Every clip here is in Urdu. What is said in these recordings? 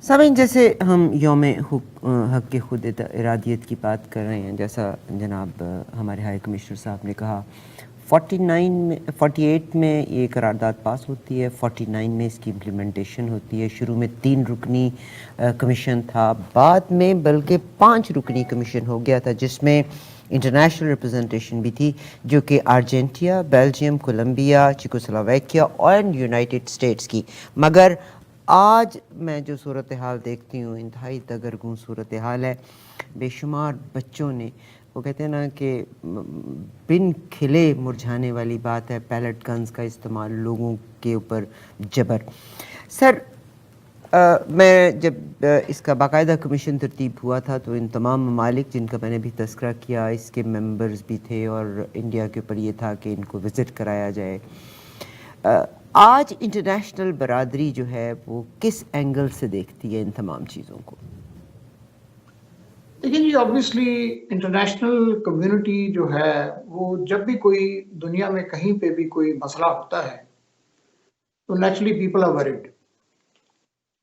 سامعین، جیسے ہم یوم حق خود ارادیت کی بات کر رہے ہیں، جیسا جناب ہمارے ہائی کمشنر صاحب نے کہا، 48 میں یہ قرارداد پاس ہوتی ہے، 49 میں اس کی امپلیمنٹیشن ہوتی ہے۔ شروع میں 3 رکنی کمیشن تھا، بعد میں بلکہ 5 رکنی کمیشن ہو گیا تھا، جس میں انٹرنیشنل ریپرزنٹیشن بھی تھی، جو کہ ارجنٹینا، بیلجیم، کولمبیا، چیکوسلوواکیا اور یونائٹڈ اسٹیٹس کی۔ مگر آج میں جو صورتحال دیکھتی ہوں، انتہائی دگرگوں صورتحال ہے۔ بے شمار بچوں نے، وہ کہتے ہیں نا کہ بن کھلے مرجھانے والی بات ہے، پیلٹ گنز کا استعمال، لوگوں کے اوپر جبر۔ سر، میں جب اس کا باقاعدہ کمیشن ترتیب ہوا تھا تو ان تمام ممالک جن کا میں نے بھی تذکرہ کیا، اس کے ممبرز بھی تھے، اور انڈیا کے اوپر یہ تھا کہ ان کو وزٹ کرایا جائے۔ آج انٹرنیشنل برادری جو ہے وہ کس اینگل سے دیکھتی ہے ان تمام چیزوں کو؟ لیکن جی آبویسلی انٹرنیشنل کمیونٹی جو ہے وہ جب بھی کوئی دنیا میں کہیں پہ بھی کوئی مسئلہ ہوتا ہے تو نیچرلی پیپل آر ورڈ۔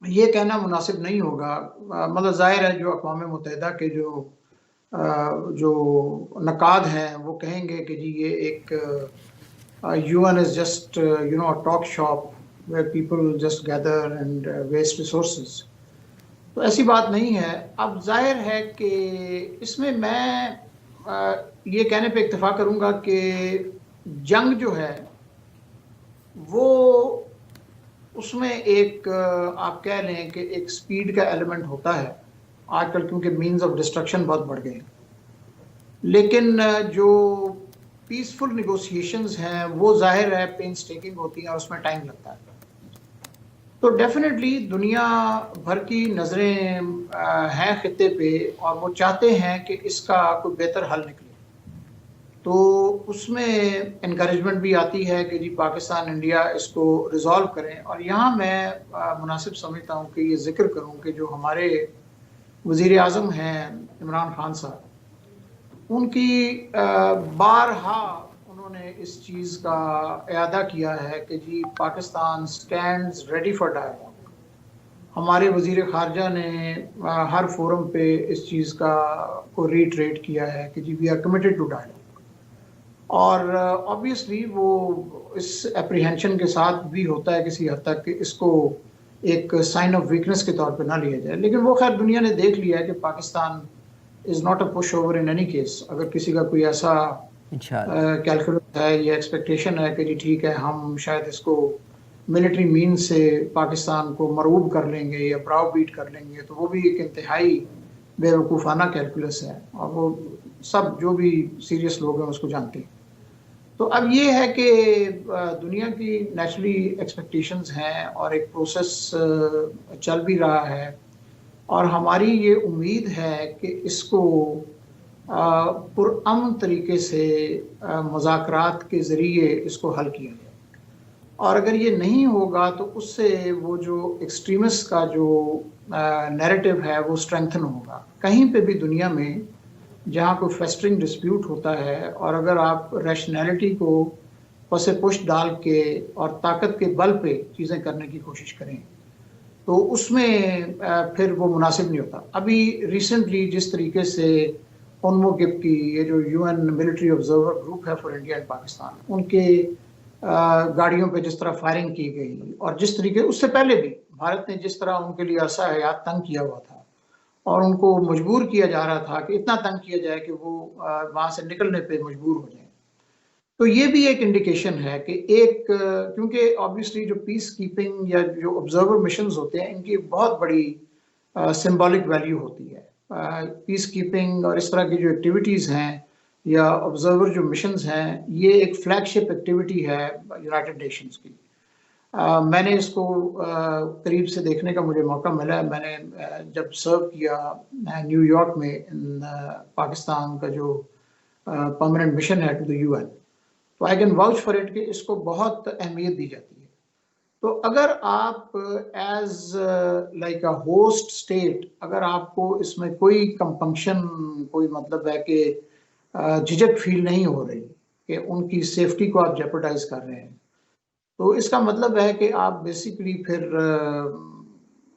یہ کہنا مناسب نہیں ہوگا، مطلب ظاہر ہے جو اقوام متحدہ کے جو نقاد ہیں وہ کہیں گے کہ جی یہ ایک UN is just a talk shop where people just gather and waste resources۔ تو ایسی بات نہیں ہے۔ اب ظاہر ہے کہ اس میں یہ کہنے پہ اکتفا کروں گا کہ جنگ جو ہے وہ اس میں ایک آپ کہہ لیں کہ ایک سپیڈ کا ایلیمنٹ ہوتا ہے آج کل، کیونکہ مینز آف ڈسٹرکشن بہت بڑھ گئے ہیں۔ لیکن جو پیسفل نیگوسیشنز ہیں وہ ظاہر ہے پینس ٹیکنگ ہوتی ہیں اور اس میں ٹائم لگتا ہے۔ تو ڈیفینیٹلی دنیا بھر کی نظریں ہیں خطے پہ اور وہ چاہتے ہیں کہ اس کا کوئی بہتر حل نکلے۔ تو اس میں انکریجمنٹ بھی آتی ہے کہ جی پاکستان انڈیا اس کو ریزالو کریں۔ اور یہاں میں مناسب سمجھتا ہوں کہ یہ ذکر کروں کہ جو ہمارے وزیر اعظم ہیں عمران خان صاحب، ان کی بارہا انہوں نے اس چیز کا اعادہ کیا ہے کہ جی Pakistan stands ready for dialogue. ہمارے وزیر خارجہ نے ہر فورم پہ اس چیز کو ریٹریٹ کیا ہے کہ جی we are committed to dialogue. اور آبویسلی وہ اس اپریہینشن کے ساتھ بھی ہوتا ہے کسی حد تک کہ اس کو ایک سائن آف ویکنس کے طور پہ نہ لیا جائے۔ لیکن وہ خیر دنیا نے دیکھ لیا ہے کہ Pakistan is not a push over in any case. اگر کسی کا کوئی ایسا کیلکولیٹ ہے یا ایکسپیکٹیشن ہے کہ جی ٹھیک ہے ہم شاید اس کو ملٹری مین سے پاکستان کو مرعوب کر لیں گے یا براؤ بیٹ کر لیں گے، تو وہ بھی ایک انتہائی بے وقوفانہ کیلکولس ہے، اور وہ سب جو بھی سیریس لوگ ہیں اس کو جانتے ہیں۔ تو اب یہ ہے کہ دنیا کی نیچرلی ایکسپیکٹیشنز ہیں اور ایک پروسیس چل بھی رہا ہے، اور ہماری یہ امید ہے کہ اس کو پرامن طریقے سے مذاکرات کے ذریعے اس کو حل کیا جائے۔ اور اگر یہ نہیں ہوگا تو اس سے وہ جو ایکسٹریمسٹ کا جو نیریٹو ہے وہ اسٹرینتھن ہوگا۔ کہیں پہ بھی دنیا میں جہاں کوئی فیسٹرنگ ڈسپیوٹ ہوتا ہے، اور اگر آپ ریشنلٹی کو پس پشت ڈال کے اور طاقت کے بل پہ چیزیں کرنے کی کوشش کریں تو اس میں پھر وہ مناسب نہیں ہوتا۔ ابھی ریسنٹلی جس طریقے سے اونموگپ کی یہ جو UN ملٹری آبزرور گروپ ہے فار انڈیا اینڈ پاکستان، ان کے گاڑیوں پہ جس طرح فائرنگ کی گئی، اور جس طریقے اس سے پہلے بھی بھارت نے جس طرح ان کے لیے عرصہ حیات تنگ کیا ہوا تھا اور ان کو مجبور کیا جا رہا تھا کہ اتنا تنگ کیا جائے کہ وہ وہاں سے نکلنے پہ مجبور ہو جائیں، تو یہ بھی ایک انڈیکیشن ہے کہ ایک کیونکہ آبویسلی جو پیس کیپنگ یا جو آبزرور مشنز ہوتے ہیں ان کی بہت بڑی سمبولک ویلیو ہوتی ہے۔ پیس کیپنگ اور اس طرح کی جو ایکٹیویٹیز ہیں یا آبزرور جو مشنز ہیں، یہ ایک فلیگ شپ ایکٹیویٹی ہے یونائٹڈ نیشنز کی۔ میں نے اس کو قریب سے دیکھنے کا مجھے موقع ملا ہے۔ میں نے جب سرو کیا نیو یارک میں پاکستان کا جو پرماننٹ مشن ہے ٹو دی UN، تو I can watch for it کہ اس کو بہت اہمیت دی جاتی ہے۔ تو اگر آپ as like a host state, اگر آپ کو اس میں کوئی کمپنکشن، کوئی مطلب ہے کہ جھجک فیل نہیں ہو رہی کہ ان کی سیفٹی کو آپ جیپرڈائز کر رہے ہیں، تو اس کا مطلب ہے کہ آپ بیسیکلی پھر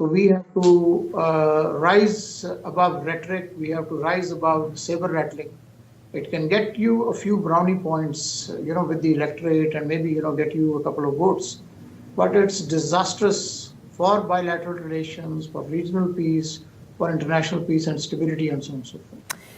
So we have to rise above rhetoric. We have to rise above saber rattling. It can get you a few brownie points, with the electorate, and maybe, get you a couple of votes. But it's disastrous for bilateral relations, for regional peace, for international peace and stability, and so on and so forth.